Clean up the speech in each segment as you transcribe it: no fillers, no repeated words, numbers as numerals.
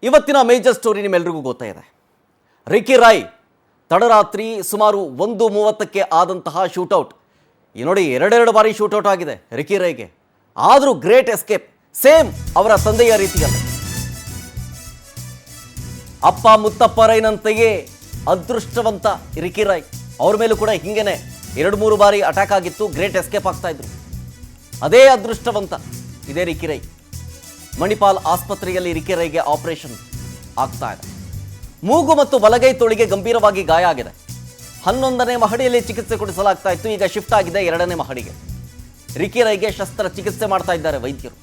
ಇವತ್ತಿನ major story ನಿಮ್ಮೆಲ್ಲರಿಗೂ ಗೊತ್ತಿದೆ. ರಿಕಿ ರಾಯ್ ತಡರಾತ್ರಿ ಸುಮಾರು 1:30ಕ್ಕೆ ಆದಂತಹ ಶೂಟೌಟ್. ಈ ನೋಡಿ, ಎರಡೆರಡು ಬಾರಿ ಶೂಟೌಟ್ ಆಗಿದೆ ರಿಕಿ ರಾಯ್ಗೆ. ಆದರೂ ಗ್ರೇಟ್ ಎಸ್ಕೇಪ್, ಸೇಮ್ ಅವರ ತಂದೆಯ ರೀತಿಯಲ್ಲ. ಅಪ್ಪ ಮುತ್ತಪ್ಪ ರೈನಂತೆಯೇ ಅದೃಷ್ಟವಂತ ರಿಕಿ ರಾಯ್. ಅವ್ರ ಮೇಲೂ ಕೂಡ ಹಿಂಗೇನೆ 2-3 ಬಾರಿ ಅಟ್ಯಾಕ್ ಆಗಿತ್ತು, ಗ್ರೇಟ್ ಎಸ್ಕೇಪ್ ಆಗ್ತಾ ಇದ್ರು. ಅದೇ ಅದೃಷ್ಟವಂತ ಇದೇ ರಿಕಿ ರಾಯ್. ಮಣಿಪಾಲ್ ಆಸ್ಪತ್ರೆಯಲ್ಲಿ ರಿಕಿ ರಾಯ್ಗೆ ಆಪರೇಷನ್ ಆಗ್ತಾ ಇದೆ. ಮೂಗು ಮತ್ತು ಬಲಗೈ ತೋಳಿಗೆ ಗಂಭೀರವಾಗಿ ಗಾಯ ಆಗಿದೆ. 11ನೇ ಮಹಡಿಯಲ್ಲಿ ಚಿಕಿತ್ಸೆ ಕೊಡಿಸಲಾಗ್ತಾ ಇತ್ತು, ಈಗ ಶಿಫ್ಟ್ ಆಗಿದೆ 2ನೇ ಮಹಡಿಗೆ. ರಿಕಿ ರಾಯ್ಗೆ ಶಸ್ತ್ರಚಿಕಿತ್ಸೆ ಮಾಡ್ತಾ ಇದ್ದಾರೆ ವೈದ್ಯರು.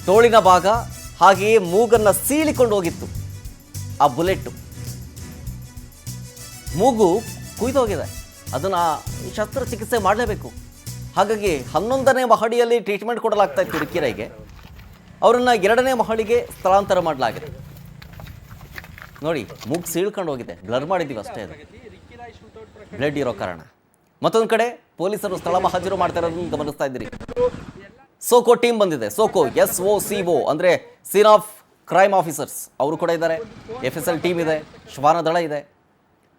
ತೋಳಿನ ಭಾಗ ಹಾಗೆಯೇ ಮೂಗನ್ನ ಸೀಳಿಕೊಂಡು ಹೋಗಿತ್ತು ಆ ಬುಲೆಟ್. ಮೂಗು ಕುಯ್ದೋಗಿದೆ, ಅದನ್ನ ಶಸ್ತ್ರಚಿಕಿತ್ಸೆ ಮಾಡಲೇಬೇಕು. ಹಾಗಾಗಿ 11ನೇ ಮಹಡಿಯಲ್ಲಿ ಟ್ರೀಟ್ಮೆಂಟ್ ಕೊಡಲಾಗ್ತಾ ಇತ್ತು ರಿಕಿ ರಾಯ್ಗೆ. ಅವರನ್ನ 2ನೇ ಮಹಡಿಗೆ ಸ್ಥಳಾಂತರ ಮಾಡಲಾಗಿದೆ. ನೋಡಿ, ಮೂಗು ಸೀಳ್ಕೊಂಡು ಹೋಗಿದೆ, ಬ್ಲರ್ ಮಾಡಿದ್ದೀವಿ ಅಷ್ಟೇ, ಅದು ಬ್ಲಡ್ ಇರೋ ಕಾರಣ. ಮತ್ತೊಂದು ಕಡೆ ಪೊಲೀಸರು ಸ್ಥಳ ಮಹಾಜರು ಮಾಡ್ತಾ ಇರೋದನ್ನು ಗಮನಿಸ್ತಾ ಇದ್ದೀರಿ. ಸೋಕೋ ಟೀಮ್ ಬಂದಿದೆ. ಸೋಕೋ SOCO ಅಂದರೆ ಸೀನ್ ಆಫ್ ಕ್ರೈಮ್ ಆಫೀಸರ್ಸ್ ಅವರು ಕೂಡ ಇದ್ದಾರೆ. FSL ಟೀಮ್ ಇದೆ, ಶ್ವಾನ ದಳ ಇದೆ.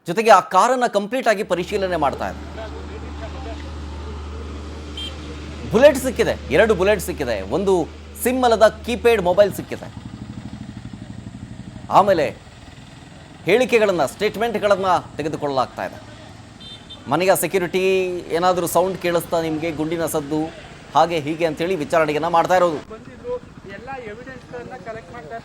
ಜೊತೆಗೆ ಆ ಕಾರನ್ನು ಕಂಪ್ಲೀಟ್ ಆಗಿ ಪರಿಶೀಲನೆ ಮಾಡ್ತಾ ಇದೆ. ಬುಲೆಟ್ ಸಿಕ್ಕಿದೆ, 2 ಬುಲೆಟ್ ಸಿಕ್ಕಿದೆ, ಒಂದು ಸಿಮ್ ಅಲ್ಲದ ಕೀಪ್ಯಾಡ್ ಮೊಬೈಲ್ ಸಿಕ್ಕಿದೆ. ಆಮೇಲೆ ಹೇಳಿಕೆಗಳನ್ನು, ಸ್ಟೇಟ್ಮೆಂಟ್ಗಳನ್ನು ತೆಗೆದುಕೊಳ್ಳಲಾಗ್ತಾ ಇದೆ. ಮನೆಯ ಸೆಕ್ಯೂರಿಟಿ ಏನಾದರೂ ಸೌಂಡ್ ಕೇಳಿಸ್ತಾ ನಿಮಗೆ, ಗುಂಡಿನ ಸದ್ದು ಹಾಗೆ ಹೀಗೆ ಅಂತೇಳಿ ವಿಚಾರಣೆಯನ್ನು ಮಾಡ್ತಾ ಇರೋದು. ಎಲ್ಲ ಎವಿಡೆನ್ಸ್ಗಳನ್ನು ಕಲೆಕ್ಟ್ ಮಾಡ್ತಾ